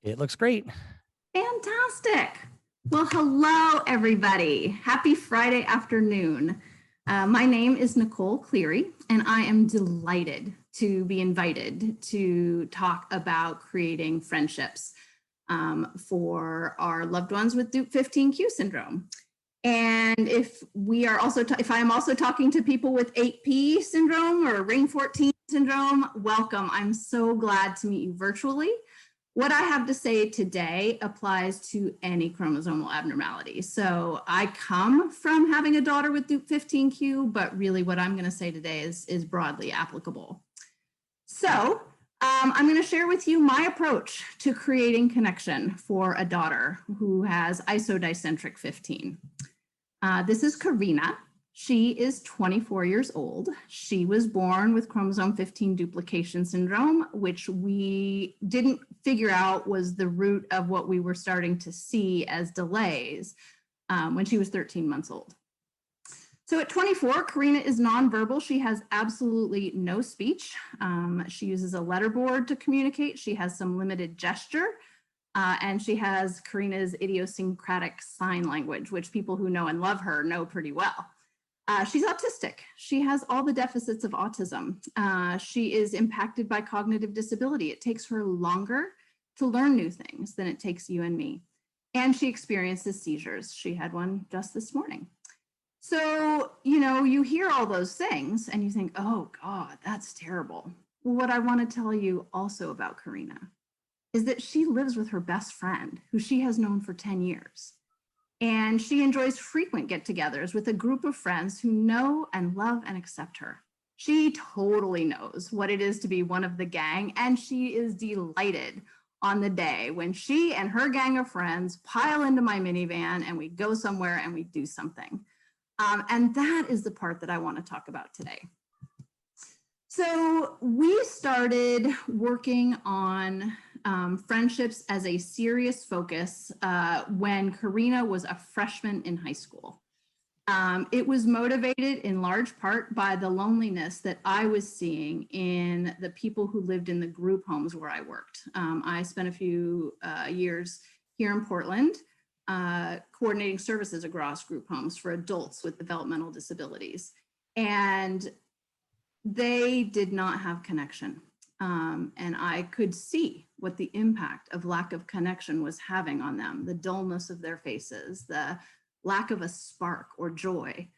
It looks great. Fantastic. Well, hello, everybody. Happy Friday afternoon. My name is Nicole Cleary, and I am delighted to be invited to talk about creating friendships for our loved ones with Dup15q syndrome. And if I am also talking to people with 8p syndrome or ring 14 syndrome, welcome. I'm so glad to meet you virtually. What I have to say today applies to any chromosomal abnormality. So I come from having a daughter with Dup15q, but really what I'm going to say today is broadly applicable. So I'm going to share with you my approach to creating connection for a daughter who has isodicentric 15. This is Karina. She is 24 years old. She was born with chromosome 15 duplication syndrome, which we didn't figure out was the root of what we were starting to see as delays when she was 13 months old. So at 24, Karina is nonverbal. She has absolutely no speech. She uses a letterboard to communicate. She has some limited gesture. And she has Karina's idiosyncratic sign language, which people who know and love her know pretty well. She's autistic. She has all the deficits of autism. She is impacted by cognitive disability. It takes her longer to learn new things than it takes you and me. And she experiences seizures. She had one just this morning. So, you hear all those things and you think, oh God, that's terrible. Well, what I want to tell you also about Karina is that she lives with her best friend, who she has known for 10 years. And she enjoys frequent get-togethers with a group of friends who know and love and accept her. She totally knows what it is to be one of the gang, and she is delighted on the day when she and her gang of friends pile into my minivan and we go somewhere and we do something. And that is the part that I want to talk about today. So we started working on friendships as a serious focus when Karina was a freshman in high school. It was motivated in large part by the loneliness that I was seeing in the people who lived in the group homes where I worked. I spent a few years here in Portland coordinating services across group homes for adults with developmental disabilities. And they did not have connection. And I could see what the impact of lack of connection was having on them, the dullness of their faces, the lack of a spark or joy.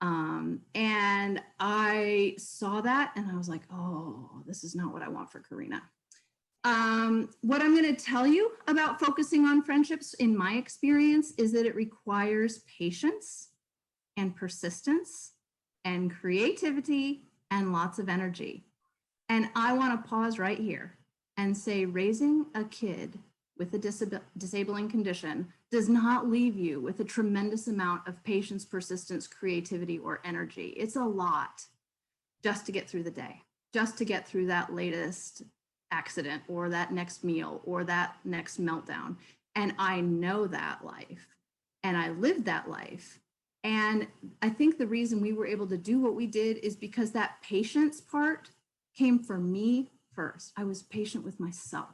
And I saw that and I was like, oh, this is not what I want for Karina. What I'm going to tell you about focusing on friendships in my experience is that it requires patience and persistence and creativity and lots of energy. And I want to pause right here and say raising a kid with a disabling condition does not leave you with a tremendous amount of patience, persistence, creativity, or energy. It's a lot just to get through the day, just to get through that latest accident or that next meal or that next meltdown. And I know that life and I lived that life. And I think the reason we were able to do what we did is because that patience part came for me first. I was patient with myself,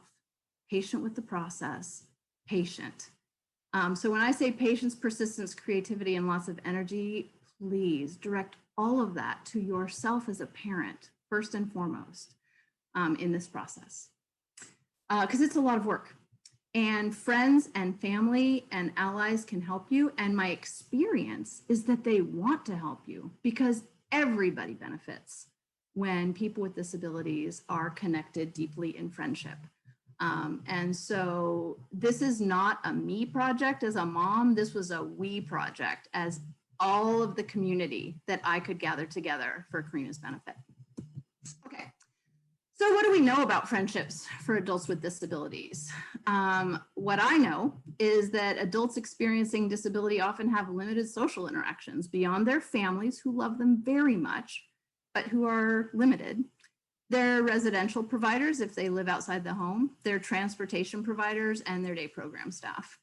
patient with the process, patient. So when I say patience, persistence, creativity, and lots of energy, please direct all of that to yourself as a parent, first and foremost, in this process. Because it's a lot of work. And friends and family and allies can help you. And my experience is that they want to help you because everybody benefits when people with disabilities are connected deeply in friendship. And so this is not a me project as a mom, this was a we project as all of the community that I could gather together for Karina's benefit. Okay. So what do we know about friendships for adults with disabilities? What I know is that adults experiencing disability often have limited social interactions beyond their families who love them very much, but who are limited. Their residential providers, if they live outside the home, their transportation providers, and their day program staff.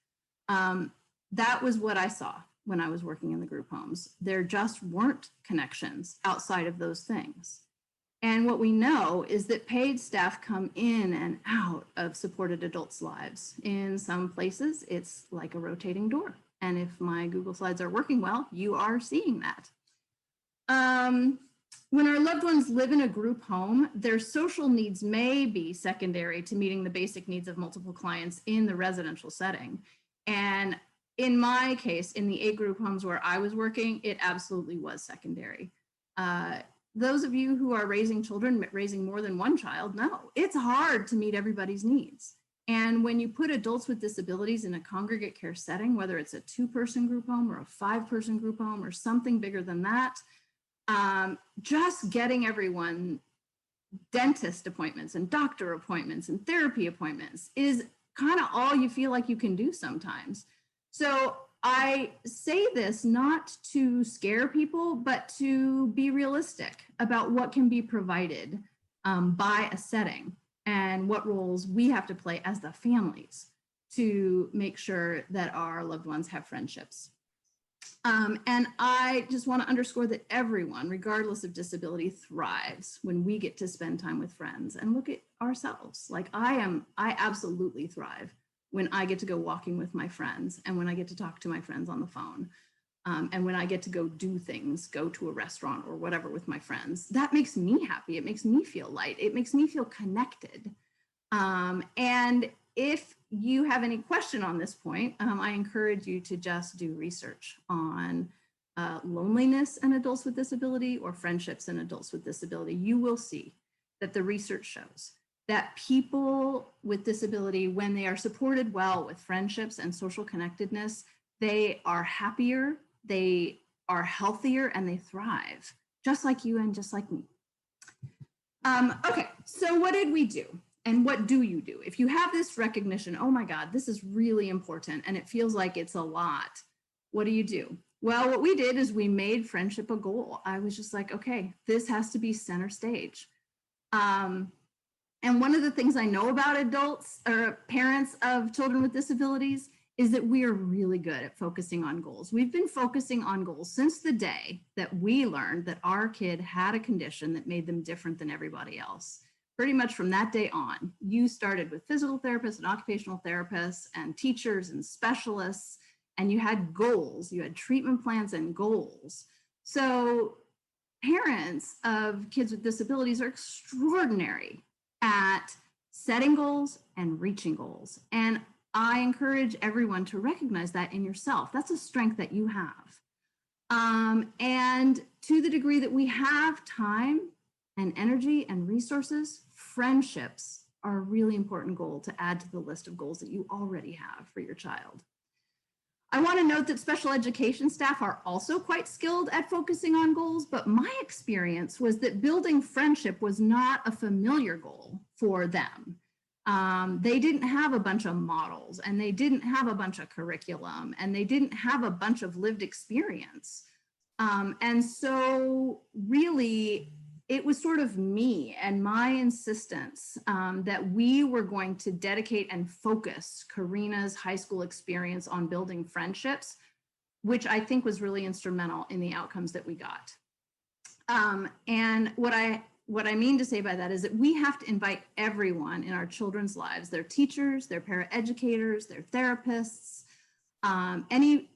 That was what I saw when I was working in the group homes. There just weren't connections outside of those things. And what we know is that paid staff come in and out of supported adults' lives. In some places, it's like a rotating door. And if my Google Slides are working well, you are seeing that. When our loved ones live in a group home, their social needs may be secondary to meeting the basic needs of multiple clients in the residential setting. And in my case, in the 8 group homes where I was working, it absolutely was secondary. Those of you who are raising children, raising more than one child, know it's hard to meet everybody's needs. And when you put adults with disabilities in a congregate care setting, whether it's a 2-person group home or a 5-person group home or something bigger than that, just getting everyone dentist appointments and doctor appointments and therapy appointments is kind of all you feel like you can do sometimes. So I say this not to scare people, but to be realistic about what can be provided by a setting and what roles we have to play as the families to make sure that our loved ones have friendships. And I just want to underscore that everyone, regardless of disability, thrives when we get to spend time with friends and look at ourselves. Like I absolutely thrive when I get to go walking with my friends and when I get to talk to my friends on the phone. And when I get to go do things, go to a restaurant or whatever with my friends, that makes me happy. It makes me feel light. It makes me feel connected. And if you have any question on this point, I encourage you to just do research on loneliness in adults with disability or friendships in adults with disability. You will see that the research shows that people with disability, when they are supported well with friendships and social connectedness, they are happier, they are healthier, and they thrive, just like you and just like me. Okay, so what did we do? And what do you do? If you have this recognition, oh my God, this is really important, and it feels like it's a lot, what do? Well, what we did is we made friendship a goal. I was just like, okay, this has to be center stage. And one of the things I know about adults or parents of children with disabilities is that we are really good at focusing on goals. We've been focusing on goals since the day that we learned that our kid had a condition that made them different than everybody else. Pretty much from that day on, you started with physical therapists and occupational therapists and teachers and specialists, and you had goals, you had treatment plans and goals. So parents of kids with disabilities are extraordinary at setting goals and reaching goals. And I encourage everyone to recognize that in yourself. That's a strength that you have. And to the degree that we have time and energy and resources, friendships are a really important goal to add to the list of goals that you already have for your child. I want to note that special education staff are also quite skilled at focusing on goals, but my experience was that building friendship was not a familiar goal for them. They didn't have a bunch of models, and they didn't have a bunch of curriculum, and they didn't have a bunch of lived experience. And so really, it was sort of me and my insistence that we were going to dedicate and focus Karina's high school experience on building friendships, which I think was really instrumental in the outcomes that we got. And what I mean to say by that is that we have to invite everyone in our children's lives, their teachers, their paraeducators, their therapists, any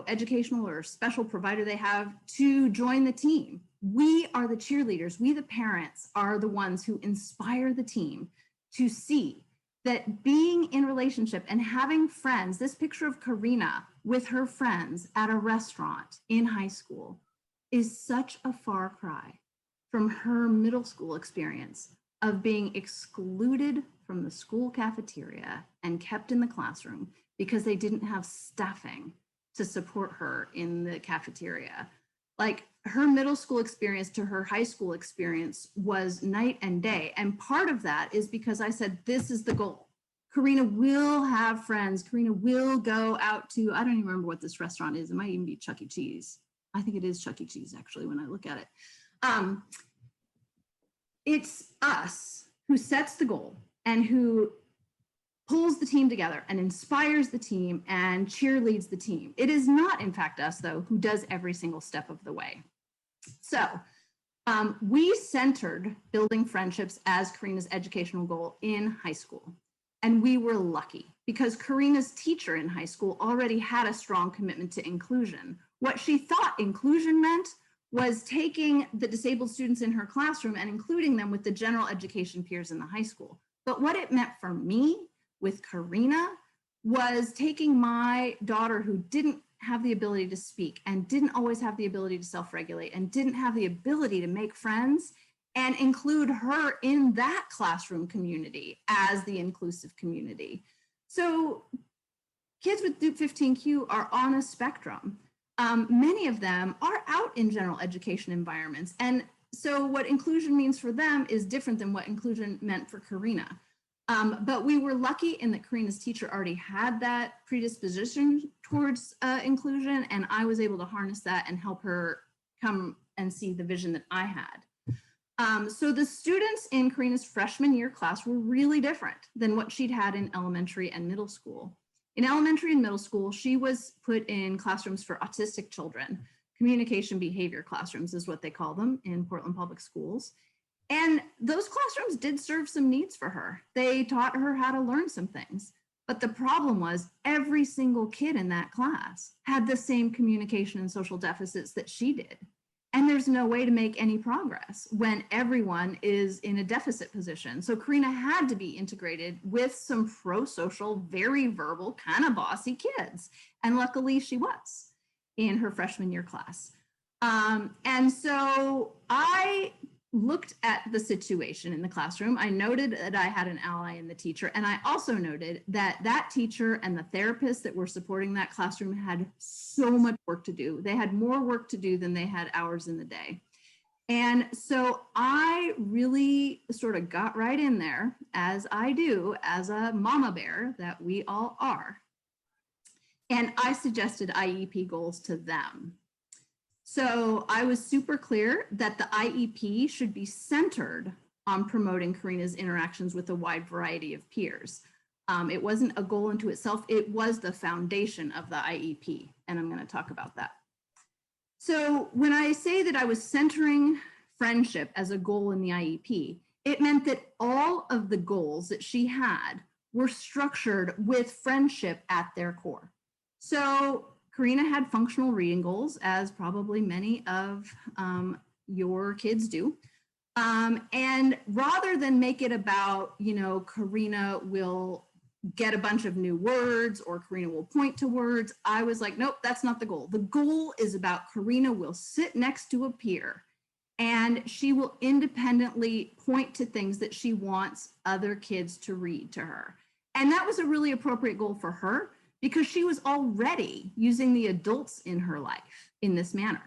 educational or special provider they have, to join the team. We are the cheerleaders. We, the parents, are the ones who inspire the team to see that being in relationship and having friends, this picture of Karina with her friends at a restaurant in high school, is such a far cry from her middle school experience of being excluded from the school cafeteria and kept in the classroom because they didn't have staffing to support her in the cafeteria. Like, her middle school experience to her high school experience was night and day. And part of that is because I said, this is the goal. Karina will have friends. Karina will go out to, I don't even remember what this restaurant is. It might even be Chuck E. Cheese. I think it is Chuck E. Cheese, actually, when I look at it. It's us who sets the goal and who pulls the team together and inspires the team and cheerleads the team. It is not, in fact, us, though, who does every single step of the way. So We centered building friendships as Karina's educational goal in high school. And we were lucky because Karina's teacher in high school already had a strong commitment to inclusion. What she thought inclusion meant was taking the disabled students in her classroom and including them with the general education peers in the high school. But what it meant for me with Karina was taking my daughter who didn't have the ability to speak and didn't always have the ability to self-regulate and didn't have the ability to make friends and include her in that classroom community as the inclusive community. So kids with Dup15q are on a spectrum. Many of them are out in general education environments. And so what inclusion means for them is different than what inclusion meant for Karina. But we were lucky in that Karina's teacher already had that predisposition towards inclusion, and I was able to harness that and help her come and see the vision that I had. So the students in Karina's freshman year class were really different than what she'd had in elementary and middle school. In elementary and middle school, she was put in classrooms for autistic children. Communication behavior classrooms is what they call them in Portland Public Schools. And those classrooms did serve some needs for her. They taught her how to learn some things. But the problem was every single kid in that class had the same communication and social deficits that she did. And there's no way to make any progress when everyone is in a deficit position. So Karina had to be integrated with some pro-social, very verbal, kind of bossy kids. And luckily she was in her freshman year class. And so I looked at the situation in the classroom. I noted that I had an ally in the teacher, and I also noted that that teacher and the therapists that were supporting that classroom had so much work to do. They had more work to do than they had hours in the day. And so I really sort of got right in there, as I do as a mama bear that we all are. And I suggested IEP goals to them. So I was super clear that the IEP should be centered on promoting Karina's interactions with a wide variety of peers. It wasn't a goal unto itself, it was the foundation of the IEP, and I'm going to talk about that. So when I say that I was centering friendship as a goal in the IEP, it meant that all of the goals that she had were structured with friendship at their core. So Karina had functional reading goals, as probably many of your kids do. And rather than make it about, you know, Karina will get a bunch of new words or Karina will point to words, I was like, nope, that's not the goal. The goal is about Karina will sit next to a peer and she will independently point to things that she wants other kids to read to her. And that was a really appropriate goal for her, because she was already using the adults in her life in this manner.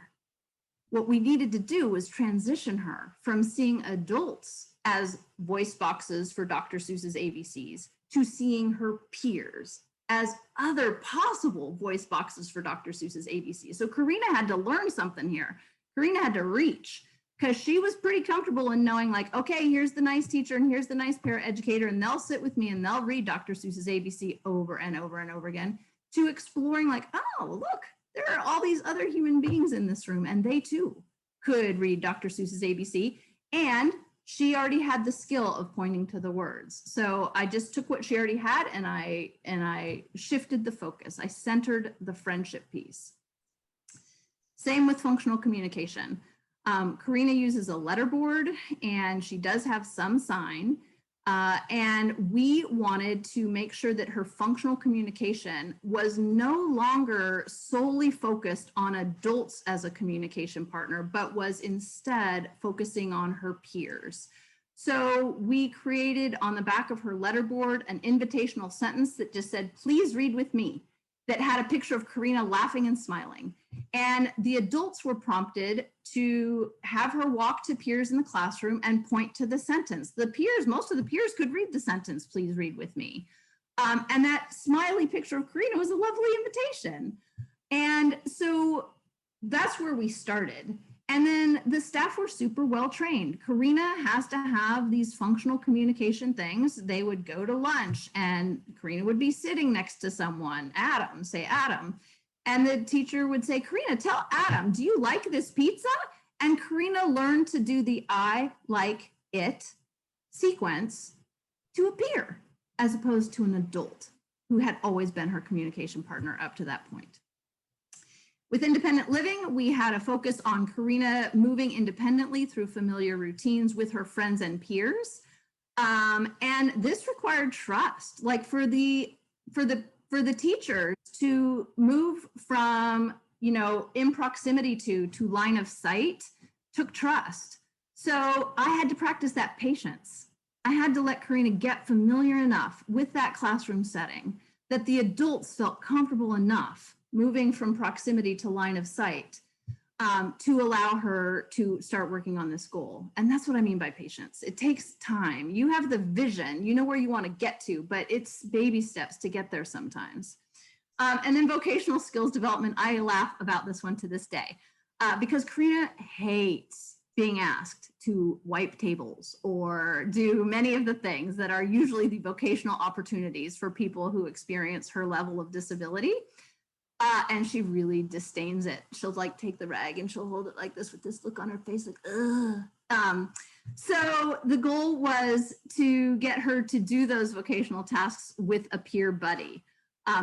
What we needed to do was transition her from seeing adults as voice boxes for Dr. Seuss's ABCs to seeing her peers as other possible voice boxes for Dr. Seuss's ABCs. So Karina had to learn something here. Karina had to reach, because she was pretty comfortable in knowing, like, okay, here's the nice teacher and here's the nice paraeducator, and they'll sit with me and they'll read Dr. Seuss's ABC over and over and over again, to exploring like, oh, look, there are all these other human beings in this room and they too could read Dr. Seuss's ABC. And she already had the skill of pointing to the words. So I just took what she already had and I shifted the focus. I centered the friendship piece. Same with functional communication. Karina uses a letterboard and she does have some sign. And we wanted to make sure that her functional communication was no longer solely focused on adults as a communication partner, but was instead focusing on her peers. So we created on the back of her letterboard an invitational sentence that just said, please read with me, that had a picture of Karina laughing and smiling. And the adults were prompted to have her walk to peers in the classroom and point to the sentence. The peers, most of the peers could read the sentence, please read with me. And that smiley picture of Karina was a lovely invitation. And so that's where we started. And then the staff were super well trained. Karina has to have these functional communication things. They would go to lunch and Karina would be sitting next to someone, Adam, say Adam. And the teacher would say, Karina, tell Adam, do you like this pizza? And Karina learned to do the I like it sequence to a peer, as opposed to an adult who had always been her communication partner up to that point. With independent living, we had a focus on Karina moving independently through familiar routines with her friends and peers. And this required trust, like for the teachers to move from, in proximity to line of sight took trust. So I had to practice that patience. I had to let Karina get familiar enough with that classroom setting that the adults felt comfortable enough moving from proximity to line of sight to allow her to start working on this goal. And that's what I mean by patience. It takes time. You have the vision, you know where you want to get to, but it's baby steps to get there sometimes. And then vocational skills development, I laugh about this one to this day because Karina hates being asked to wipe tables or do many of the things that are usually the vocational opportunities for people who experience her level of disability. And she really disdains it. She'll like take the rag and she'll hold it like this with this look on her face, like, ugh. So the goal was to get her to do those vocational tasks with a peer buddy,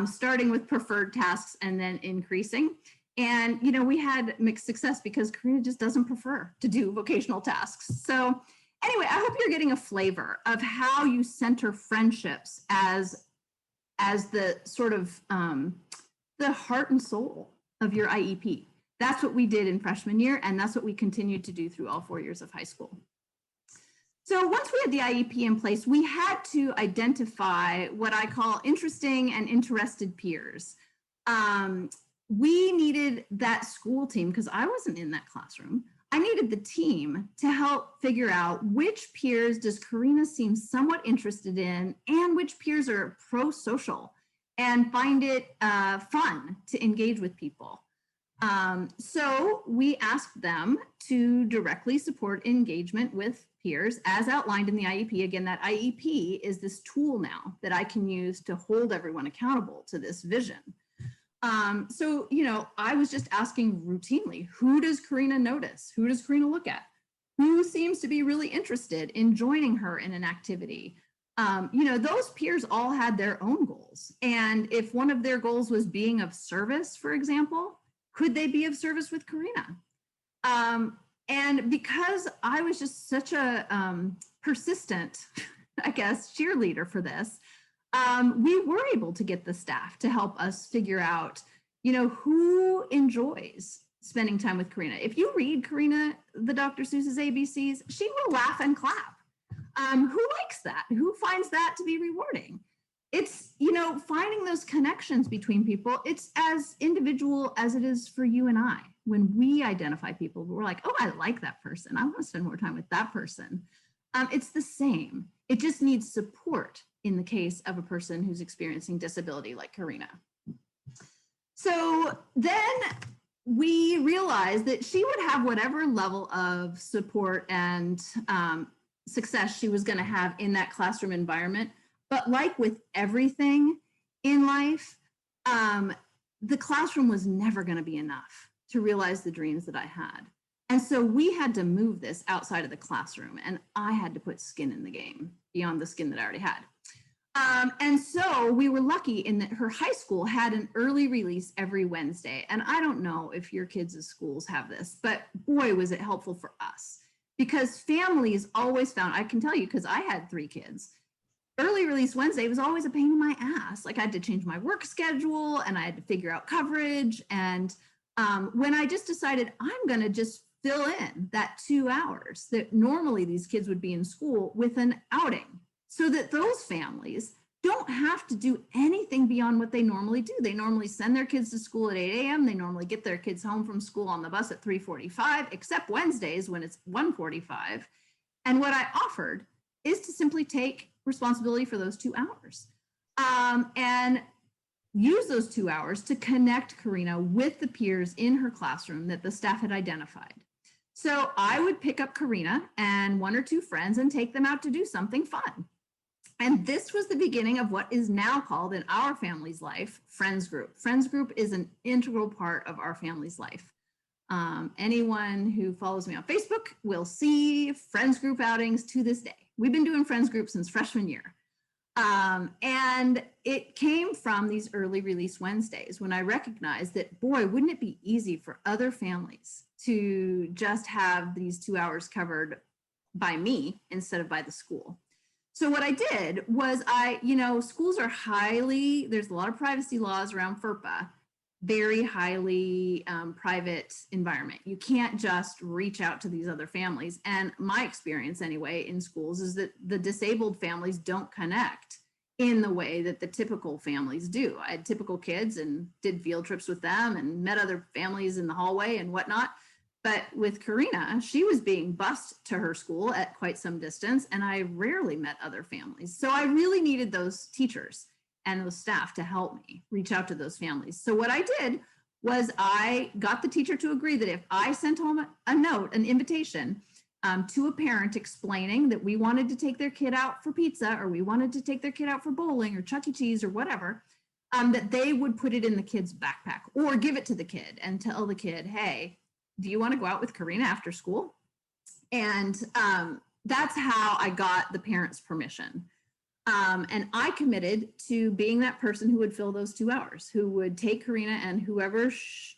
starting with preferred tasks and then increasing. And, we had mixed success because Karina just doesn't prefer to do vocational tasks. So anyway, I hope you're getting a flavor of how you center friendships as the sort of, the heart and soul of your IEP. That's what we did in freshman year, and that's what we continued to do through all 4 years of high school. So once we had the IEP in place, we had to identify what I call interesting and interested peers. We needed that school team, because I wasn't in that classroom. I needed the team to help figure out which peers does Karina seem somewhat interested in and which peers are pro-social and find it fun to engage with people. So we asked them to directly support engagement with peers as outlined in the IEP. Again, that IEP is this tool now that I can use to hold everyone accountable to this vision. So, I was just asking routinely, who does Karina notice? Who does Karina look at? Who seems to be really interested in joining her in an activity? Those peers all had their own goals. And if one of their goals was being of service, for example, could they be of service with Karina? And because I was just such a persistent, I guess, cheerleader for this, we were able to get the staff to help us figure out, who enjoys spending time with Karina. If you read Karina, the Dr. Seuss's ABCs, she will laugh and clap. Who likes that? Who finds that to be rewarding? It's, finding those connections between people. It's as individual as it is for you and I. When we identify people, we're like, oh, I like that person. I want to spend more time with that person. It's the same. It just needs support in the case of a person who's experiencing disability like Karina. So then we realized that she would have whatever level of support and success she was going to have in that classroom environment. But like with everything in life, the classroom was never going to be enough to realize the dreams that I had. And so we had to move this outside of the classroom, and I had to put skin in the game beyond the skin that I already had. And so we were lucky in that her high school had an early release every Wednesday. And I don't know if your kids' schools have this, but boy, was it helpful for us. Because families always found, I can tell you, because I had 3 kids, early release Wednesday was always a pain in my ass. Like I had to change my work schedule and I had to figure out coverage. And when I just decided I'm going to just fill in that 2 hours that normally these kids would be in school with an outing, so that those families don't have to do anything beyond what they normally do. They normally send their kids to school at 8 a.m. They normally get their kids home from school on the bus at 3:45, except Wednesdays when it's 1:45. And what I offered is to simply take responsibility for those 2 hours and use those 2 hours to connect Karina with the peers in her classroom that the staff had identified. So I would pick up Karina and 1 or 2 friends and take them out to do something fun. And this was the beginning of what is now called in our family's life, Friends Group. Friends Group is an integral part of our family's life. Anyone who follows me on Facebook will see friends group outings to this day. We've been doing friends group since freshman year. And it came from these early release Wednesdays when I recognized that, boy, wouldn't it be easy for other families to just have these 2 hours covered by me instead of by the school. So what I did was schools are there's a lot of privacy laws around FERPA, very highly private environment. You can't just reach out to these other families. And my experience anyway in schools is that the disabled families don't connect in the way that the typical families do. I had typical kids and did field trips with them and met other families in the hallway and whatnot. But with Karina, she was being bused to her school at quite some distance, and I rarely met other families. So I really needed those teachers and those staff to help me reach out to those families. So what I did was I got the teacher to agree that if I sent home a note, an invitation to a parent explaining that we wanted to take their kid out for pizza, or we wanted to take their kid out for bowling or Chuck E. Cheese or whatever, that they would put it in the kid's backpack or give it to the kid and tell the kid, hey, do you want to go out with Karina after school? And that's how I got the parents' permission. And I committed to being that person who would fill those 2 hours, who would take Karina and whoever,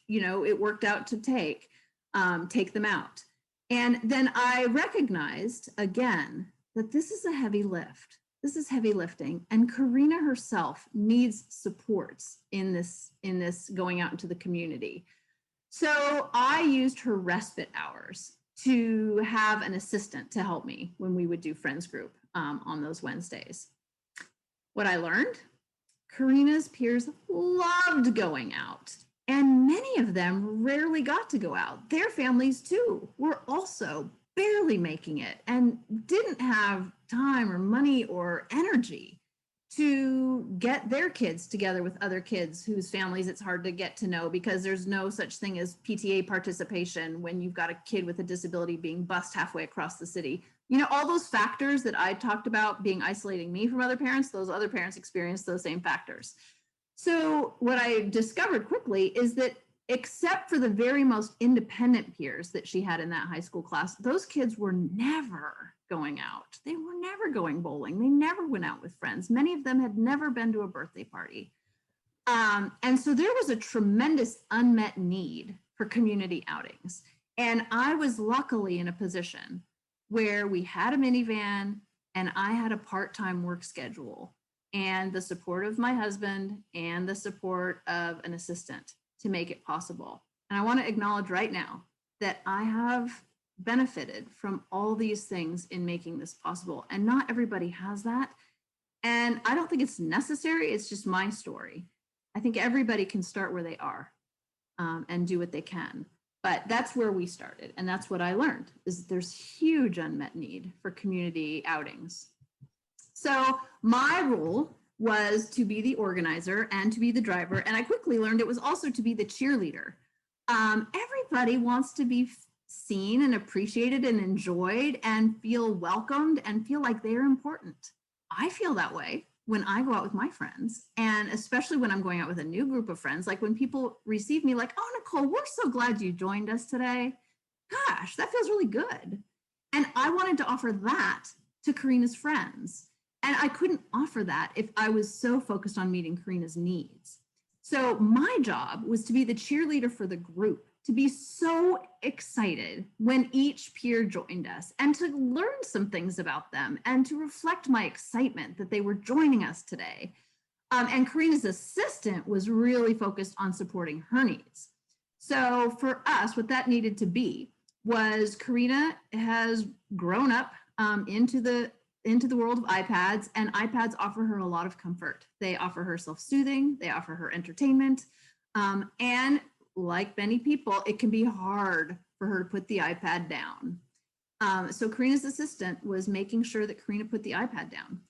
it worked out to take them out. And then I recognized again that this is a heavy lift. This is heavy lifting. And Karina herself needs supports in this going out into the community. So I used her respite hours to have an assistant to help me when we would do friends group on those Wednesdays. What I learned, Karina's peers loved going out, and many of them rarely got to go out. Their families too were also barely making it and didn't have time or money or energy to get their kids together with other kids whose families it's hard to get to know, because there's no such thing as PTA participation when you've got a kid with a disability being bused halfway across the city. All those factors that I talked about being isolating me from other parents, those other parents experience those same factors. So what I discovered quickly is that except for the very most independent peers that she had in that high school class, those kids were never going out. They were never going bowling. They never went out with friends. Many of them had never been to a birthday party. And so there was a tremendous unmet need for community outings. And I was luckily in a position where we had a minivan and I had a part-time work schedule and the support of my husband and the support of an assistant to make it possible. And I want to acknowledge right now that I have benefited from all these things in making this possible. And not everybody has that. And I don't think it's necessary. It's just my story. I think everybody can start where they are and do what they can. But that's where we started. And that's what I learned, is there's huge unmet need for community outings. So my role was to be the organizer and to be the driver. And I quickly learned it was also to be the cheerleader. Everybody wants to be seen and appreciated and enjoyed and feel welcomed and feel like they're important. I feel that way when I go out with my friends, and especially when I'm going out with a new group of friends, like when people receive me like, oh, Nicole, we're so glad you joined us today. Gosh, that feels really good. And I wanted to offer that to Karina's friends. And I couldn't offer that if I was so focused on meeting Karina's needs. So my job was to be the cheerleader for the group, to be so excited when each peer joined us and to learn some things about them and to reflect my excitement that they were joining us today. And Karina's assistant was really focused on supporting her needs. So for us, what that needed to be was Karina has grown up into the world of iPads, and iPads offer her a lot of comfort. They offer her self-soothing, they offer her entertainment, and like many people, it can be hard for her to put the iPad down. So Karina's assistant was making sure that Karina put the iPad down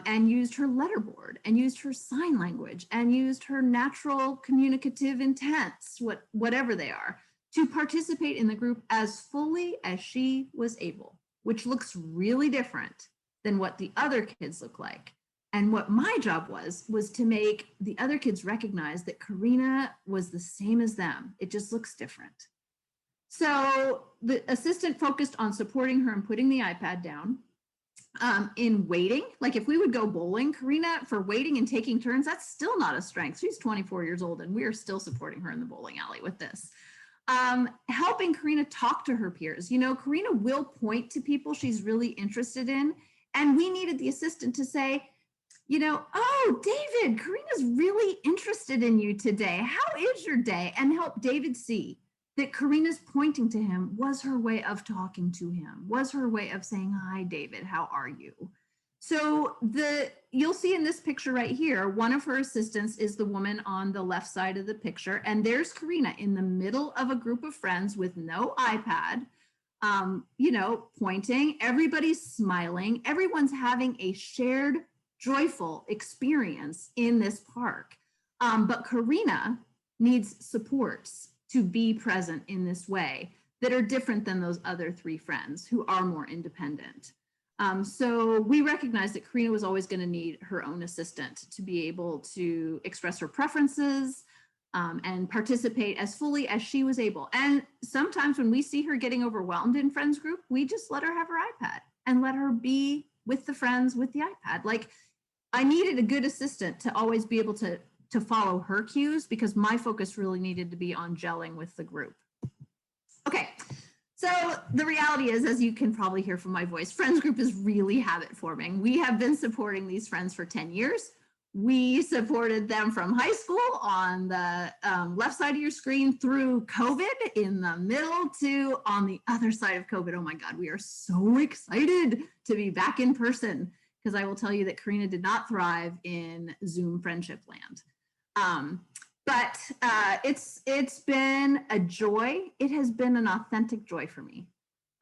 and used her letterboard and used her sign language and used her natural communicative intents, whatever they are, to participate in the group as fully as she was able, which looks really different than what the other kids look like. And what my job was to make the other kids recognize that Karina was the same as them. It just looks different. So the assistant focused on supporting her and putting the iPad down. In waiting, like if we would go bowling, Karina, for waiting and taking turns, that's still not a strength. She's 24 years old and we are still supporting her in the bowling alley with this. Helping Karina talk to her peers. You know, Karina will point to people she's really interested in. And we needed the assistant to say, you know, oh, David, Karina's really interested in you today. How is your day? And help David see that Karina's pointing to him was her way of talking to him, was her way of saying, hi, David, how are you? So you'll see in this picture right here, one of her assistants is the woman on the left side of the picture. And there's Karina in the middle of a group of friends with no iPad, you know, pointing, everybody's smiling, everyone's having a shared joyful experience in this park. But Karina needs supports to be present in this way that are different than those other three friends who are more independent. So we recognized that Karina was always going to need her own assistant to be able to express her preferences and participate as fully as she was able. And sometimes when we see her getting overwhelmed in friends group, we just let her have her iPad and let her be with the friends with the iPad. Like I needed a good assistant to always be able to follow her cues because my focus really needed to be on gelling with the group. Okay, so the reality is, as you can probably hear from my voice, friends group is really habit forming. We have been supporting these friends for 10 years. We supported them from high school on the left side of your screen through COVID in the middle to on the other side of COVID. Oh my God, we are so excited to be back in person because I will tell you that Karina did not thrive in Zoom friendship land. But it's been a joy. It has been an authentic joy for me.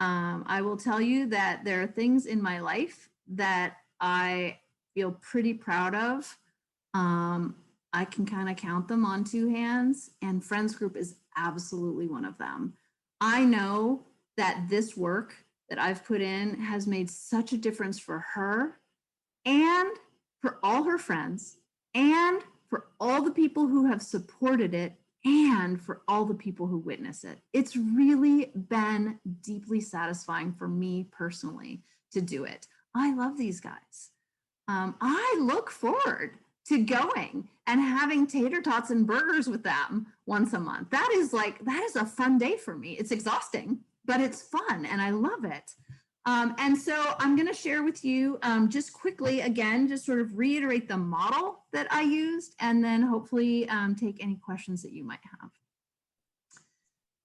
I will tell you that there are things in my life that I feel pretty proud of. I can kind of count them on two hands, and Friends Group is absolutely one of them. I know that this work that I've put in has made such a difference for her and for all her friends and for all the people who have supported it and for all the people who witness it. It's really been deeply satisfying for me personally to do it. I love these guys. I look forward to going and having tater tots and burgers with them once a month. That is a fun day for me. It's exhausting, but it's fun and I love it. And so I'm going to share with you just quickly, again, just sort of reiterate the model that I used and then hopefully take any questions that you might have.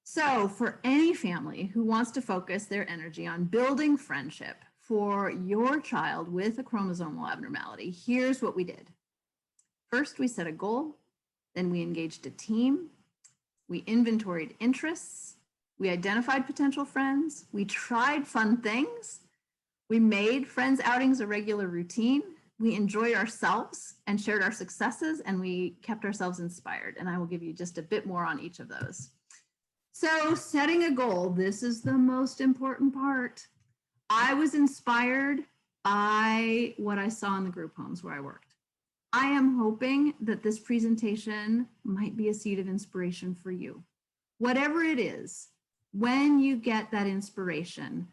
So for any family who wants to focus their energy on building friendship for your child with a chromosomal abnormality, here's what we did. First, we set a goal, then we engaged a team, we inventoried interests, we identified potential friends, we tried fun things, we made friends outings a regular routine, we enjoyed ourselves and shared our successes, and we kept ourselves inspired. And I will give you just a bit more on each of those. So setting a goal, this is the most important part. I was inspired by what I saw in the group homes where I worked. I am hoping that this presentation might be a seed of inspiration for you. Whatever it is, when you get that inspiration,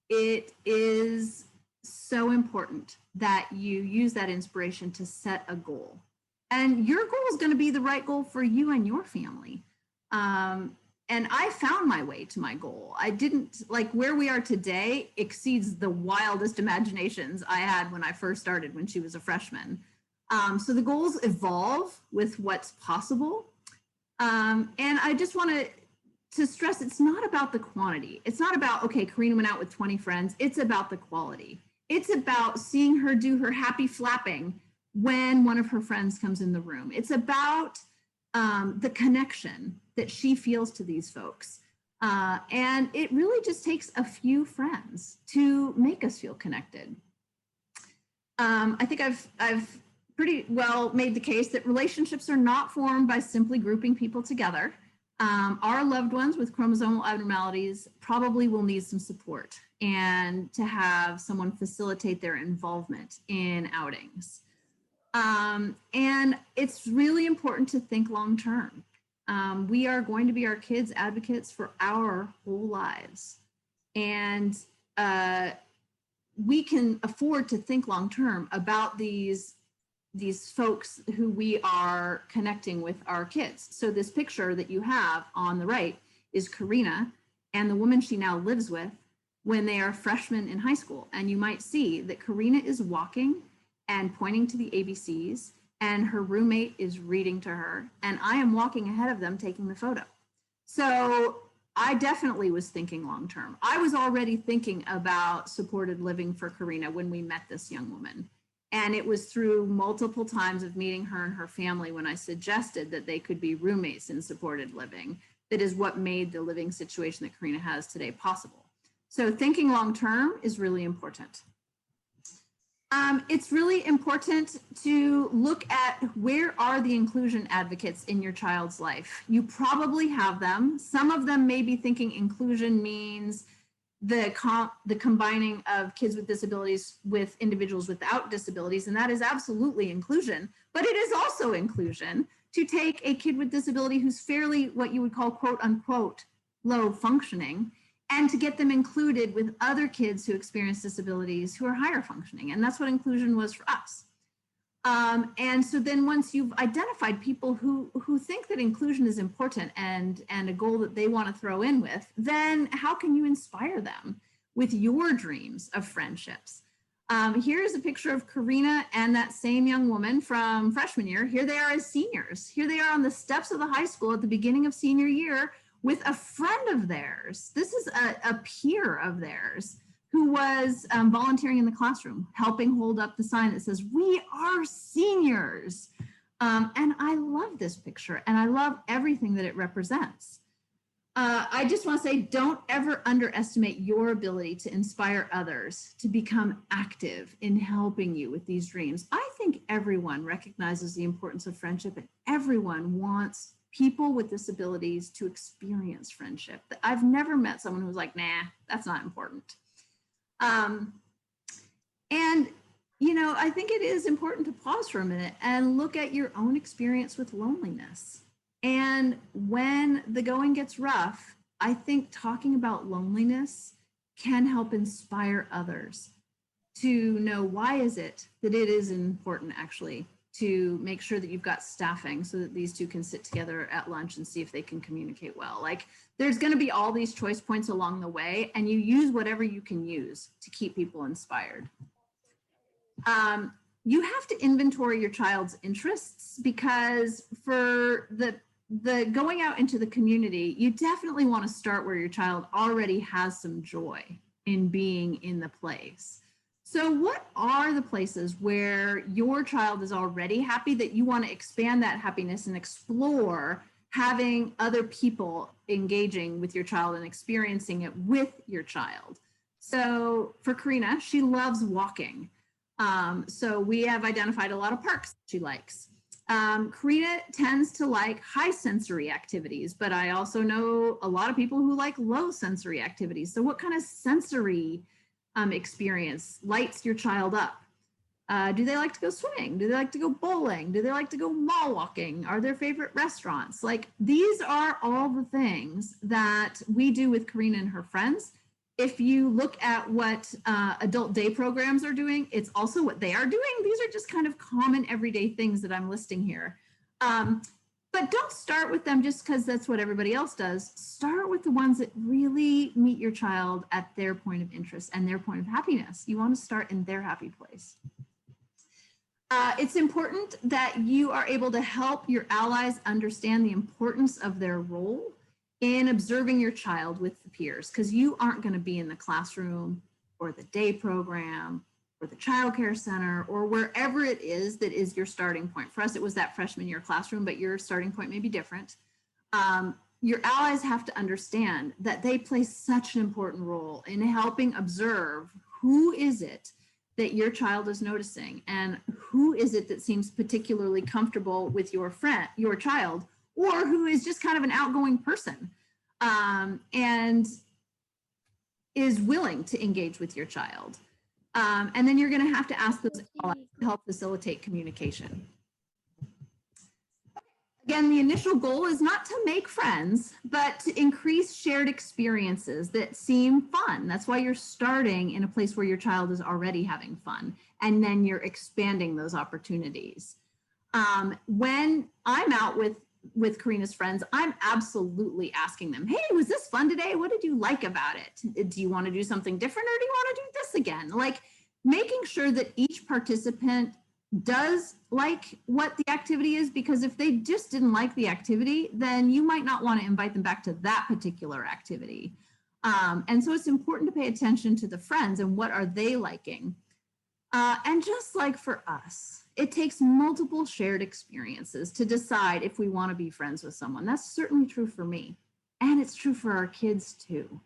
it is so important that you use that inspiration to set a goal. And your goal is going to be the right goal for you and your family. And I found my way to my goal. I didn't, like where we are today exceeds the wildest imaginations I had when I first started when she was a freshman. So the goals evolve with what's possible. And I just want to stress, it's not about the quantity. It's not about, okay, Karina went out with 20 friends. It's about the quality. It's about seeing her do her happy flapping when one of her friends comes in the room. It's about the connection that she feels to these folks. And it really just takes a few friends to make us feel connected. I think I've pretty well made the case that relationships are not formed by simply grouping people together. Our loved ones with chromosomal abnormalities probably will need some support and to have someone facilitate their involvement in outings. And it's really important to think long-term. We are going to be our kids' advocates for our whole lives. And we can afford to think long-term about these folks who we are connecting with our kids. So this picture that you have on the right is Karina and the woman she now lives with when they are freshmen in high school. And you might see that Karina is walking and pointing to the ABCs, and her roommate is reading to her, and I am walking ahead of them taking the photo. So I definitely was thinking long-term. I was already thinking about supported living for Karina when we met this young woman. And it was through multiple times of meeting her and her family when I suggested that they could be roommates in supported living. That is what made the living situation that Karina has today possible. So thinking long-term is really important. It's really important to look at where are the inclusion advocates in your child's life. You probably have them. Some of them may be thinking inclusion means the combining of kids with disabilities with individuals without disabilities, and that is absolutely inclusion, but it is also inclusion to take a kid with disability who's fairly what you would call quote unquote low functioning and to get them included with other kids who experience disabilities who are higher functioning. And that's what inclusion was for us. And so then once you've identified people who think that inclusion is important and a goal that they want to throw in with, then how can you inspire them with your dreams of friendships? Here's a picture of Karina and that same young woman from freshman year. Here they are as seniors. Here they are on the steps of the high school at the beginning of senior year with a friend of theirs. This is a peer of theirs who was volunteering in the classroom, helping hold up the sign that says, "We are seniors." And I love this picture and I love everything that it represents. I just want to say, don't ever underestimate your ability to inspire others to become active in helping you with these dreams. I think everyone recognizes the importance of friendship and everyone wants people with disabilities to experience friendship. I've never met someone who's like, nah, that's not important. And, you know, I think it is important to pause for a minute and look at your own experience with loneliness. And when the going gets rough, I think talking about loneliness can help inspire others to know why is it that it is important actually to make sure that you've got staffing so that these two can sit together at lunch and see if they can communicate well. Like there's going to be all these choice points along the way and you use whatever you can use to keep people inspired. You have to inventory your child's interests because for the going out into the community, you definitely want to start where your child already has some joy in being in the place. So what are the places where your child is already happy that you want to expand that happiness and explore having other people engaging with your child and experiencing it with your child? So for Karina, she loves walking. So we have identified a lot of parks she likes. Karina tends to like high sensory activities, but I also know a lot of people who like low sensory activities. So what kind of sensory experience lights your child up? Do they like to go swimming? Do they like to go bowling? Do they like to go mall walking? Are their favorite restaurants? Like these are all the things that we do with Karina and her friends. If you look at what adult day programs are doing, it's also what they are doing. These are just kind of common everyday things that I'm listing here. But don't start with them just because that's what everybody else does. Start with the ones that really meet your child at their point of interest and their point of happiness. You want to start in their happy place. It's important that you are able to help your allies understand the importance of their role in observing your child with the peers, because you aren't going to be in the classroom or the day program or the child care center or wherever it is that is your starting point. For us, it was that freshman year classroom, but your starting point may be different. Your allies have to understand that they play such an important role in helping observe who is it that your child is noticing and who is it that seems particularly comfortable with your child, or who is just kind of an outgoing person and is willing to engage with your child. And then you're going to have to ask those allies to help facilitate communication. again, the initial goal is not to make friends, but to increase shared experiences that seem fun. That's why you're starting in a place where your child is already having fun, and then you're expanding those opportunities. When I'm out with Karina's friends, I'm absolutely asking them, hey, was this fun today? What did you like about it? Do you want to do something different, or do you want to do this again? Like, making sure that each participant does like what the activity is, because if they just didn't like the activity, then you might not want to invite them back to that particular activity. And so it's important to pay attention to the friends and what are they liking. And just like for us, it takes multiple shared experiences to decide if we want to be friends with someone. That's certainly true for me. And it's true for our kids too.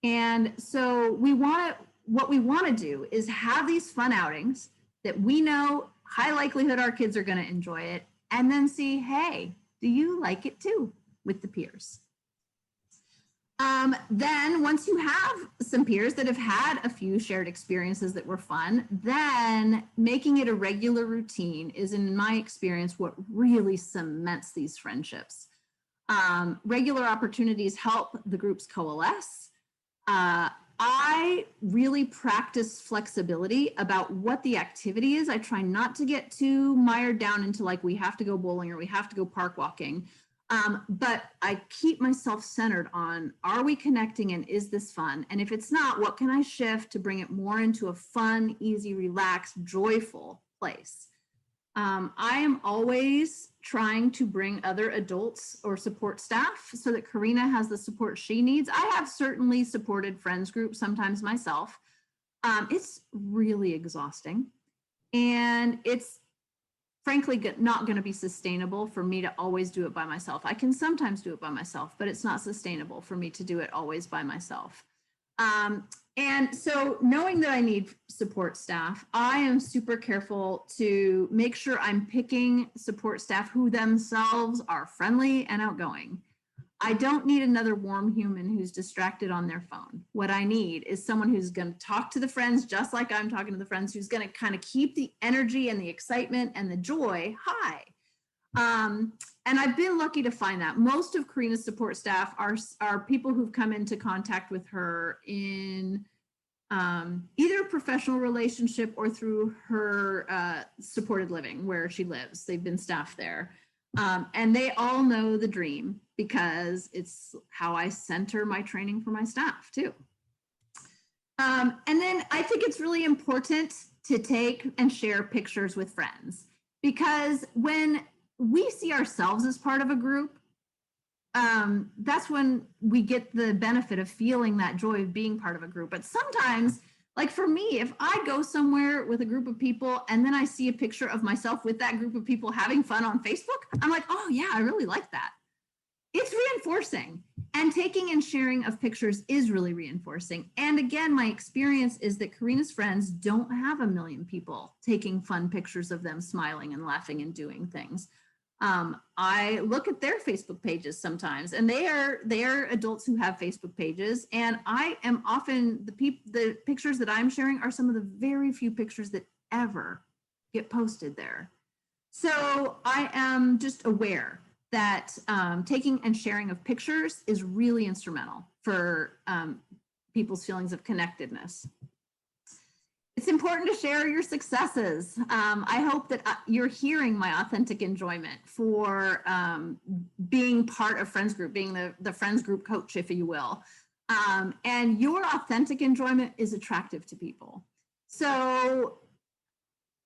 And so what we want to do is have these fun outings that we know high likelihood our kids are going to enjoy it, and then see, hey, do you like it too with the peers? Then once you have some peers that have had a few shared experiences that were fun, then making it a regular routine is, in my experience, what really cements these friendships. Regular opportunities help the groups coalesce. I really practice flexibility about what the activity is. I try not to get too mired down into like, we have to go bowling or we have to go park walking. But I keep myself centered on, are we connecting and is this fun? And if it's not, what can I shift to bring it more into a fun, easy, relaxed, joyful place? I am always trying to bring other adults or support staff so that Karina has the support she needs. I have certainly supported friends groups sometimes myself. It's really exhausting, and it's frankly not going to be sustainable for me to always do it by myself. I can sometimes do it by myself, but it's not sustainable for me to do it always by myself. And so knowing that I need support staff, I am super careful to make sure I'm picking support staff who themselves are friendly and outgoing. I don't need another warm human who's distracted on their phone. What I need is someone who's going to talk to the friends just like I'm talking to the friends, who's going to kind of keep the energy and the excitement and the joy high. And I've been lucky to find that. Most of Karina's support staff are people who've come into contact with her in either a professional relationship or through her supported living where she lives. They've been staff there. And they all know the dream because it's how I center my training for my staff too. And then I think it's really important to take and share pictures with friends, because when we see ourselves as part of a group, that's when we get the benefit of feeling that joy of being part of a group. But sometimes, like for me, if I go somewhere with a group of people and then I see a picture of myself with that group of people having fun on Facebook, I'm like, oh yeah, I really like that. It's reinforcing. And taking and sharing of pictures is really reinforcing. And again, my experience is that Karina's friends don't have a million people taking fun pictures of them smiling and laughing and doing things. I look at their Facebook pages sometimes, and they are adults who have Facebook pages, and I am often the pictures that I'm sharing are some of the very few pictures that ever get posted there. So I am just aware that taking and sharing of pictures is really instrumental for people's feelings of connectedness. It's important to share your successes. I hope that you're hearing my authentic enjoyment for being part of Friends Group, being the Friends Group coach, if you will. And your authentic enjoyment is attractive to people. So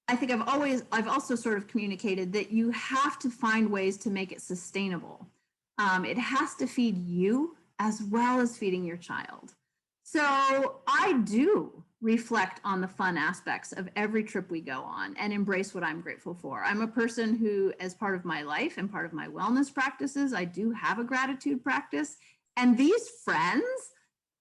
I think I've also sort of communicated that you have to find ways to make it sustainable. It has to feed you as well as feeding your child. So I do reflect on the fun aspects of every trip we go on and embrace what I'm grateful for. I'm a person who, as part of my life and part of my wellness practices, I do have a gratitude practice. And these friends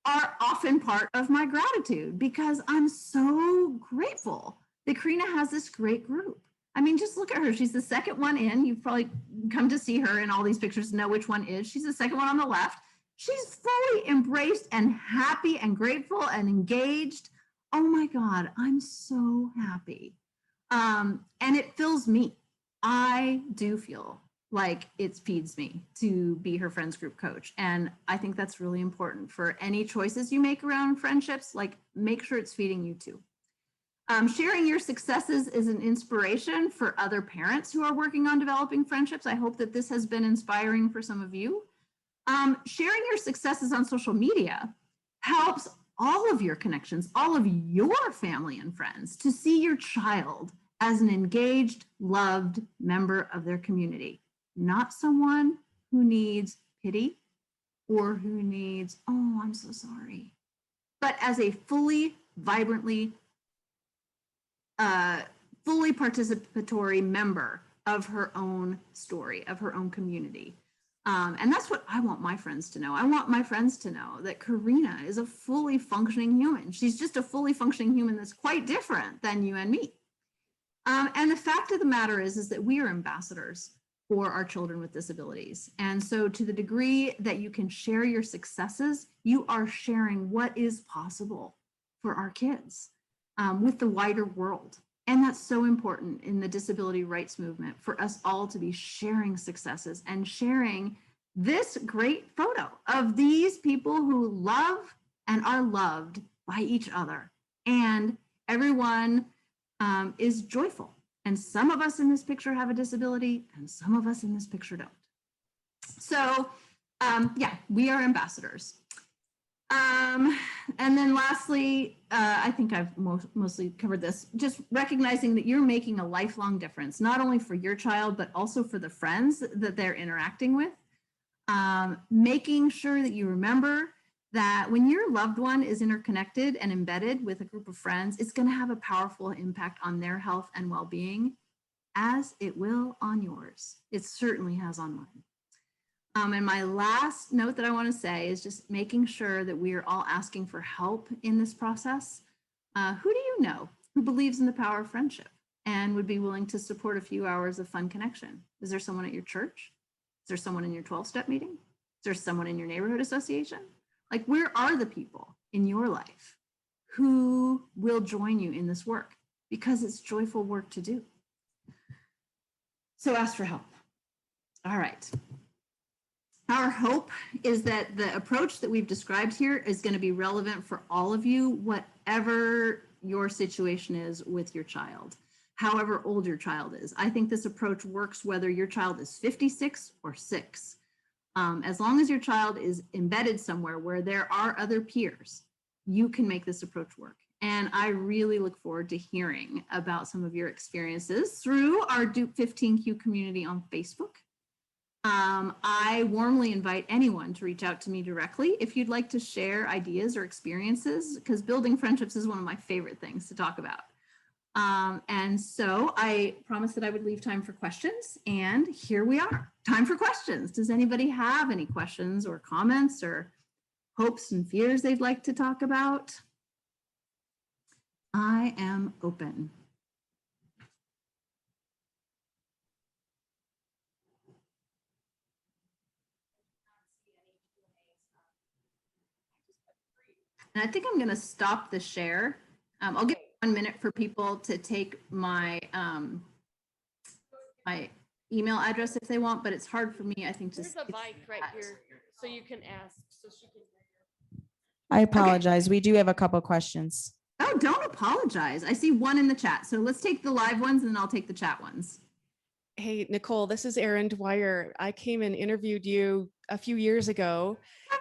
are often part of my gratitude because I'm so grateful that Karina has this great group. I mean, just look at her. She's the second one in. You've probably come to see her in all these pictures to know which one is. She's the second one on the left. She's fully embraced and happy and grateful and engaged. Oh my God, I'm so happy. And it fills me. I do feel like it feeds me to be her friends group coach. And I think that's really important for any choices you make around friendships, like make sure it's feeding you too. Sharing your successes is an inspiration for other parents who are working on developing friendships. I hope that this has been inspiring for some of you. Sharing your successes on social media helps all of your connections, all of your family and friends to see your child as an engaged, loved member of their community, not someone who needs pity or who needs, oh, I'm so sorry, but as a fully, vibrantly, fully participatory member of her own story, of her own community. And that's what I want my friends to know. I want my friends to know that Karina is a fully functioning human. She's just a fully functioning human that's quite different than you and me. And the fact of the matter is that we are ambassadors for our children with disabilities. And so to the degree that you can share your successes, you are sharing what is possible for our kids with the wider world. And that's so important in the disability rights movement for us all to be sharing successes and sharing this great photo of these people who love and are loved by each other. And everyone is joyful. And some of us in this picture have a disability and some of us in this picture don't. So yeah, we are ambassadors. And then lastly, I think I've mostly covered this, just recognizing that you're making a lifelong difference, not only for your child, but also for the friends that they're interacting with. Making sure that you remember that when your loved one is interconnected and embedded with a group of friends, it's going to have a powerful impact on their health and well-being, as it will on yours. It certainly has on mine. And my last note that I want to say is just making sure that we are all asking for help in this process. Who do you know who believes in the power of friendship and would be willing to support a few hours of fun connection? Is there someone at your church? Is there someone in your 12-step meeting? Is there someone in your neighborhood association? Like, where are the people in your life who will join you in this work? Because it's joyful work to do. So ask for help. All right. Our hope is that the approach that we've described here is going to be relevant for all of you, whatever your situation is with your child, however old your child is. I think this approach works whether your child is 56 or 6. As long as your child is embedded somewhere where there are other peers, you can make this approach work. And I really look forward to hearing about some of your experiences through our Dup15q community on Facebook. I warmly invite anyone to reach out to me directly if you'd like to share ideas or experiences, because building friendships is one of my favorite things to talk about. And so I promised that I would leave time for questions, and here we are. Time for questions. Does anybody have any questions or comments or hopes and fears they'd like to talk about? I am open. And I think I'm going to stop the share. I'll give 1 minute for people to take my my email address if they want, but it's hard for me, I think, to There's a mic right here, so you can ask, so she can hear you. I apologize. We do have a couple questions. Oh, don't apologize. I see one in the chat. So let's take the live ones and then I'll take the chat ones. Hey, Nicole, this is Erin Dwyer. I came and interviewed you a few years ago,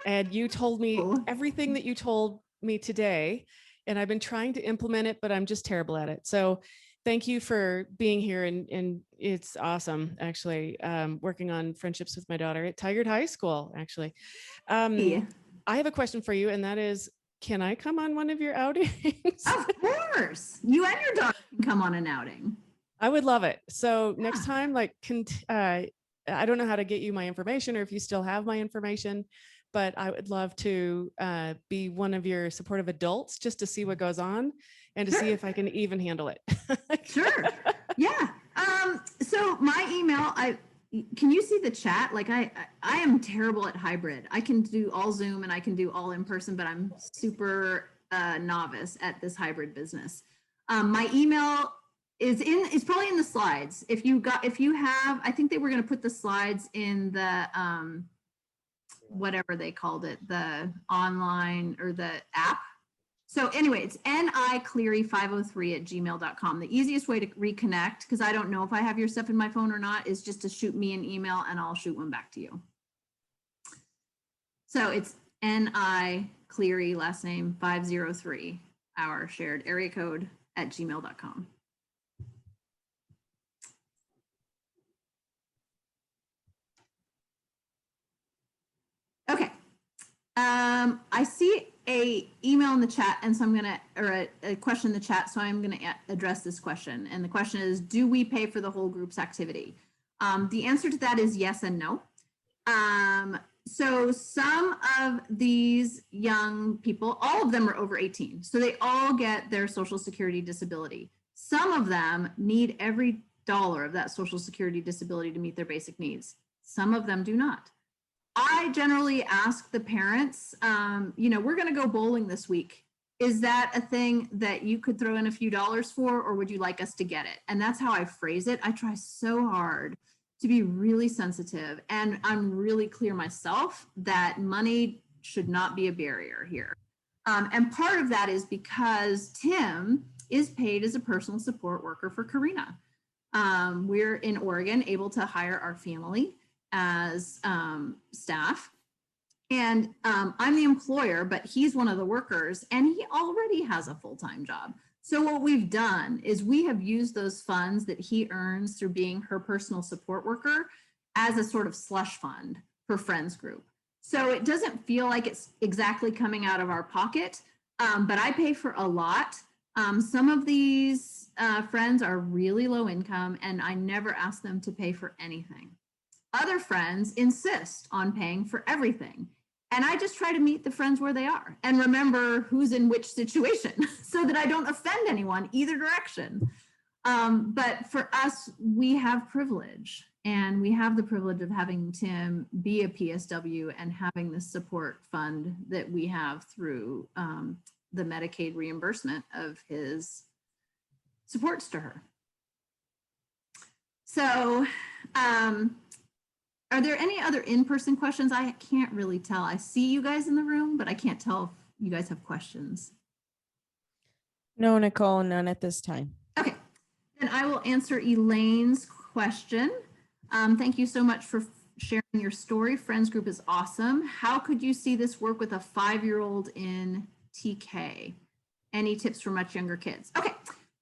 and you told me everything that you told me today, and I've been trying to implement it, but I'm just terrible at it. So thank you for being here, and it's awesome, actually, working on friendships with my daughter at Tigard High School, actually. Hey. I have a question for you, and that is, can I come on one of your outings? Of course. You and your daughter can come on an outing. I would love it. So next time, like, I don't know how to get you my information or if you still have my information, but I would love to be one of your supportive adults just to see what goes on and to see if I can even handle it. Sure. Yeah. So my email, can you see the chat? Like I am terrible at hybrid. I can do all Zoom and I can do all in person, but I'm super novice at this hybrid business. My email It's probably in the slides. If you have, I think they were going to put the slides in the whatever they called it, the online or the app. So anyway, it's nicleary503@gmail.com. The easiest way to reconnect, because I don't know if I have your stuff in my phone or not, is just to shoot me an email and I'll shoot one back to you. So it's nicleary, last name 503, our shared area code @gmail.com. Okay. I see a email in the chat, and so I'm gonna, or a question in the chat, so I'm gonna address this question. And the question is, do we pay for the whole group's activity? The answer to that is yes and no. So some of these young people, all of them are over 18, so they all get their Social Security disability. Some of them need every dollar of that Social Security disability to meet their basic needs. Some of them do not. I generally ask the parents, you know, we're going to go bowling this week. Is that a thing that you could throw in a few dollars for, or would you like us to get it? And that's how I phrase it. I try so hard to be really sensitive, and I'm really clear myself that money should not be a barrier here. And part of that is because Tim is paid as a personal support worker for Karina. We're in Oregon able to hire our family as staff. And I'm the employer, but he's one of the workers, and he already has a full-time job. So what we've done is we have used those funds that he earns through being her personal support worker as a sort of slush fund for Friends Group. So it doesn't feel like it's exactly coming out of our pocket, but I pay for a lot. Some of these friends are really low income, and I never ask them to pay for anything. Other friends insist on paying for everything. And I just try to meet the friends where they are and remember who's in which situation so that I don't offend anyone either direction. But for us, we have privilege, and we have the privilege of having Tim be a PSW and having the support fund that we have through the Medicaid reimbursement of his supports to her. So, are there any other in-person questions? I can't really tell. I see you guys in the room, but I can't tell if you guys have questions. No, Nicole, none at this time. Okay, then I will answer Elaine's question. Thank you so much for sharing your story. Friends Group is awesome. How could you see this work with a 5-year-old in TK? Any tips for much younger kids? Okay.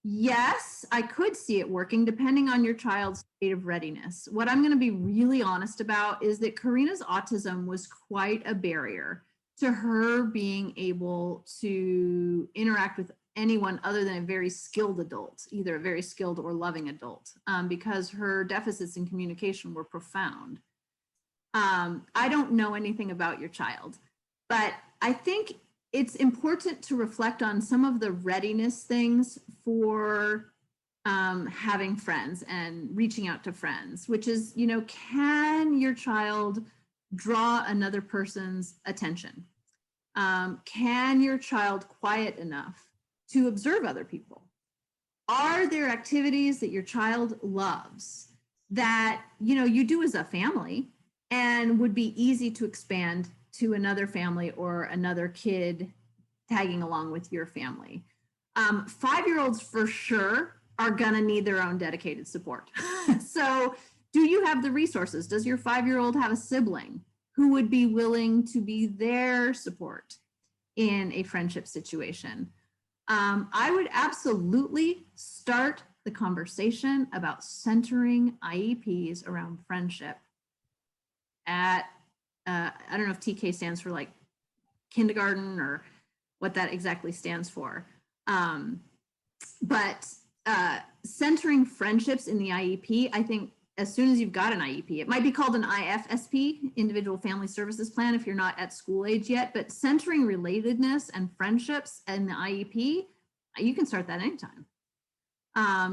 Yes, I could see it working depending on your child's state of readiness. What I'm going to be really honest about is that Karina's autism was quite a barrier to her being able to interact with anyone other than a very skilled adult, either a very skilled or loving adult, because her deficits in communication were profound. I don't know anything about your child, but I think it's important to reflect on some of the readiness things for having friends and reaching out to friends, which is, you know, can your child draw another person's attention? Can your child quiet enough to observe other people? Are there activities that your child loves that, you know, you do as a family and would be easy to expand to another family or another kid tagging along with your family? 5-year-olds for sure are gonna need their own dedicated support. So do you have the resources? Does your 5-year-old have a sibling who would be willing to be their support in a friendship situation? I would absolutely start the conversation about centering IEPs around friendship at I don't know if TK stands for like kindergarten or what that exactly stands for. But centering friendships in the IEP, I think as soon as you've got an IEP, it might be called an IFSP, Individual Family Services Plan, if you're not at school age yet, but centering relatedness and friendships in the IEP, you can start that anytime.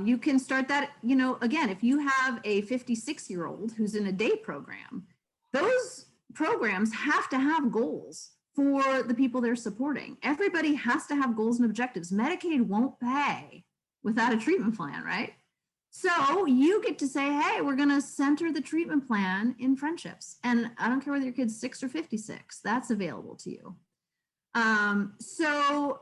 You can start that, you know, again, if you have a 56-year-old who's in a day program, those programs have to have goals for the people they're supporting. Everybody has to have goals and objectives. Medicaid won't pay without a treatment plan, right? So you get to say, hey, we're going to center the treatment plan in friendships. And I don't care whether your kid's 6 or 56, that's available to you. So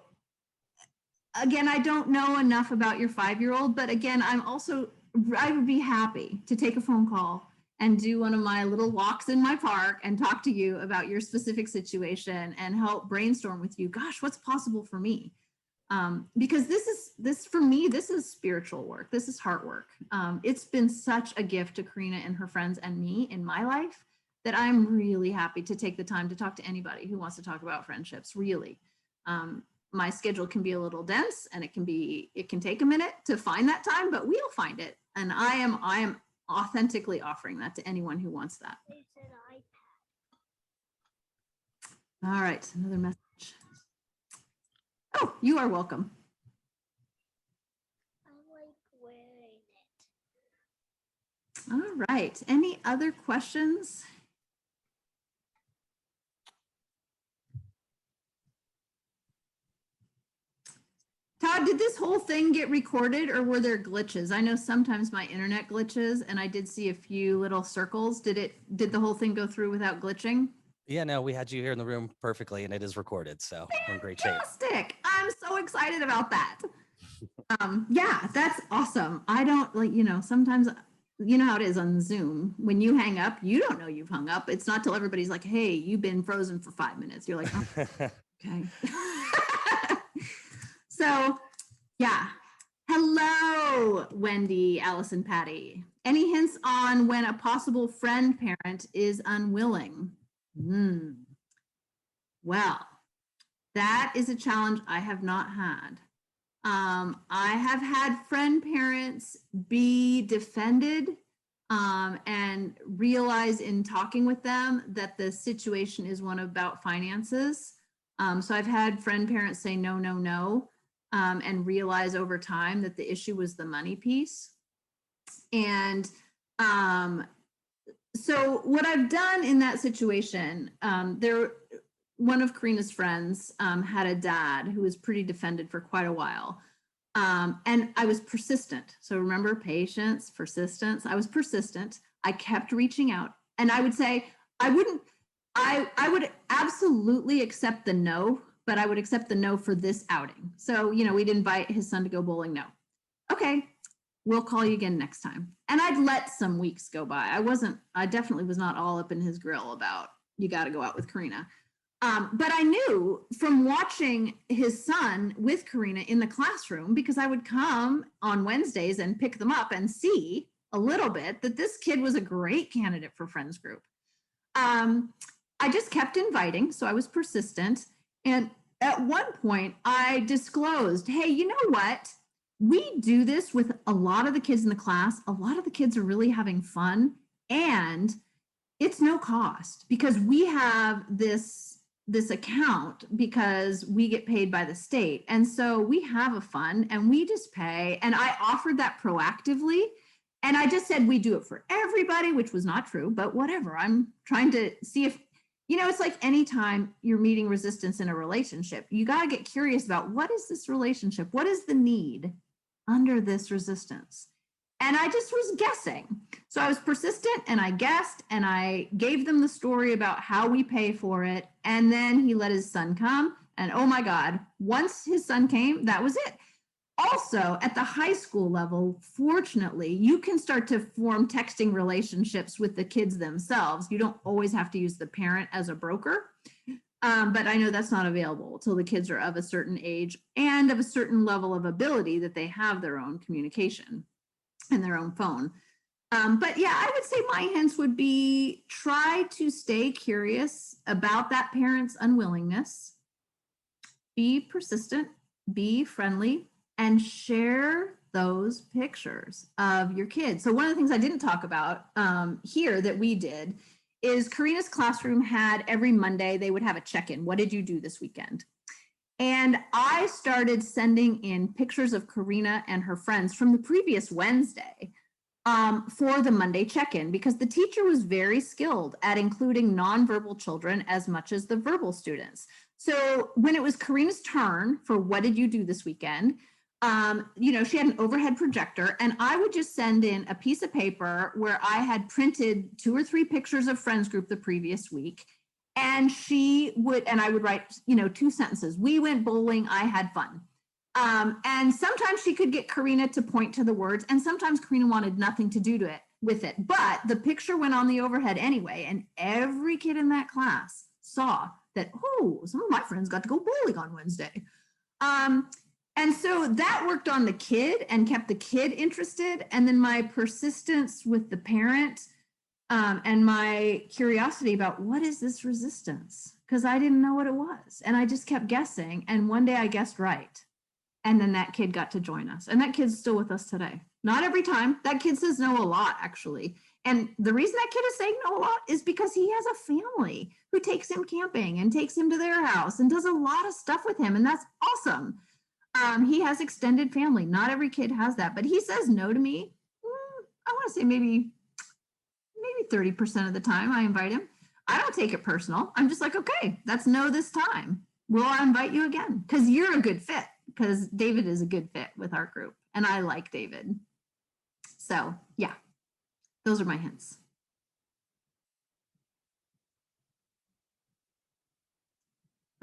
again, I don't know enough about your 5-year-old, but again, I would be happy to take a phone call and do one of my little walks in my park and talk to you about your specific situation and help brainstorm with you. Gosh, what's possible for me? Because this for me, this is spiritual work. This is heart work. It's been such a gift to Karina and her friends and me in my life that I'm really happy to take the time to talk to anybody who wants to talk about friendships, really. My schedule can be a little dense and it can take a minute to find that time, but we'll find it. And I am authentically offering that to anyone who wants that. All right, another message. Oh, you are welcome. I like wearing it. All right, any other questions? Todd, did this whole thing get recorded or were there glitches? I know sometimes my internet glitches and I did see a few little circles. Did the whole thing go through without glitching? Yeah, no, we had you here in the room perfectly and it is recorded. So we're in great shape. Fantastic. I'm so excited about that. Yeah, that's awesome. I don't sometimes, you know how it is on Zoom. When you hang up, you don't know you've hung up. It's not till everybody's like, hey, you've been frozen for 5 minutes. You're like, oh, okay. So, yeah. Hello, Wendy, Allison, Patty. Any hints on when a possible friend parent is unwilling? Well, that is a challenge I have not had. I have had friend parents be defended and realize in talking with them that the situation is one about finances. So I've had friend parents say no, no, no. And realize over time that the issue was the money piece. And so what I've done in that situation, one of Karina's friends had a dad who was pretty defended for quite a while. And I was persistent. So remember, patience, persistence. I was persistent. I kept reaching out. And I would say, I would absolutely accept the no, but I would accept the no for this outing. So, we'd invite his son to go bowling. No. Okay, we'll call you again next time. And I'd let some weeks go by. I definitely was not all up in his grill about, you got to go out with Karina. But I knew from watching his son with Karina in the classroom, because I would come on Wednesdays and pick them up and see a little bit that this kid was a great candidate for friends group. I just kept inviting. So I was persistent. And at one point I disclosed, hey, you know what? We do this with a lot of the kids in the class. A lot of the kids are really having fun and it's no cost because we have this account because we get paid by the state. And so we have a fund and we just pay. And I offered that proactively. And I just said, we do it for everybody, which was not true, but whatever. I'm trying to see if, it's like anytime you're meeting resistance in a relationship, you got to get curious about what is this relationship? What is the need under this resistance? And I just was guessing. So I was persistent and I guessed and I gave them the story about how we pay for it. And then he let his son come. And oh my God, once his son came, that was it. Also, at the high school level, fortunately, you can start to form texting relationships with the kids themselves. You don't always have to use the parent as a broker. But I know that's not available until the kids are of a certain age and of a certain level of ability that they have their own communication and their own phone. But yeah, I would say my hints would be try to stay curious about that parent's unwillingness, be persistent, be friendly, and share those pictures of your kids. So one of the things I didn't talk about here that we did is Karina's classroom had every Monday, they would have a check-in. What did you do this weekend? And I started sending in pictures of Karina and her friends from the previous Wednesday for the Monday check-in because the teacher was very skilled at including nonverbal children as much as the verbal students. So when it was Karina's turn for what did you do this weekend, You know, she had an overhead projector, and I would just send in a piece of paper where I had printed 2 or 3 pictures of Friends Group the previous week. And I would write, you know, 2 sentences. We went bowling, I had fun. And sometimes she could get Karina to point to the words, and sometimes Karina wanted nothing to do with it. But the picture went on the overhead anyway, and every kid in that class saw that, oh, some of my friends got to go bowling on Wednesday. And so that worked on the kid and kept the kid interested. And then my persistence with the parent and my curiosity about what is this resistance? Because I didn't know what it was. And I just kept guessing. And one day I guessed right. And then that kid got to join us. And that kid's still with us today. Not every time. That kid says no a lot, actually. And the reason that kid is saying no a lot is because he has a family who takes him camping and takes him to their house and does a lot of stuff with him. And that's awesome. He has extended family. Not every kid has that. But he says no to me. I want to say maybe 30% of the time I invite him. I don't take it personal. I'm just like, okay, that's no this time. Will I invite you again? Because you're a good fit. Because David is a good fit with our group. And I like David. So yeah, those are my hints.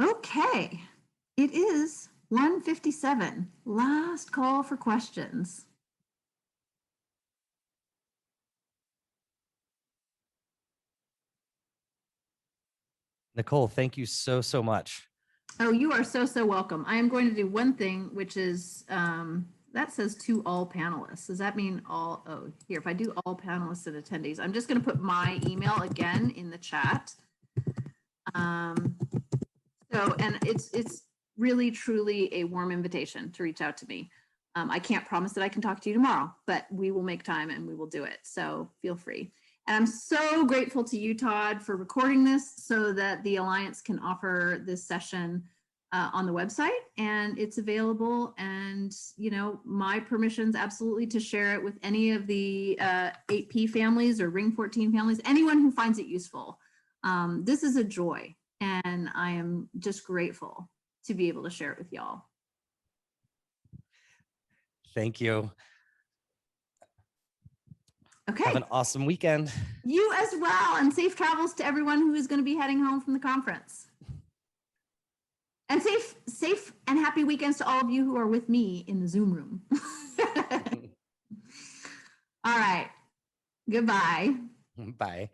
Okay, it is 1:57. Last call for questions. Nicole, thank you so much. Oh, you are so welcome. I am going to do one thing, which is that says to all panelists. Does that mean all? Oh, here, if I do all panelists and attendees, I'm just going to put my email again in the chat. And it's really truly a warm invitation to reach out to me. I can't promise that I can talk to you tomorrow, but we will make time and we will do it. So feel free. And I'm so grateful to you, Todd, for recording this so that the Alliance can offer this session on the website, and it's available. And, you know, my permission's absolutely to share it with any of the 8P families or Ring 14 families, anyone who finds it useful. This is a joy, and I am just grateful to be able to share it with y'all. Thank you. Okay. Have an awesome weekend. You as well, and safe travels to everyone who is going to be heading home from the conference. And safe and happy weekends to all of you who are with me in the Zoom room. All right. Goodbye. Bye.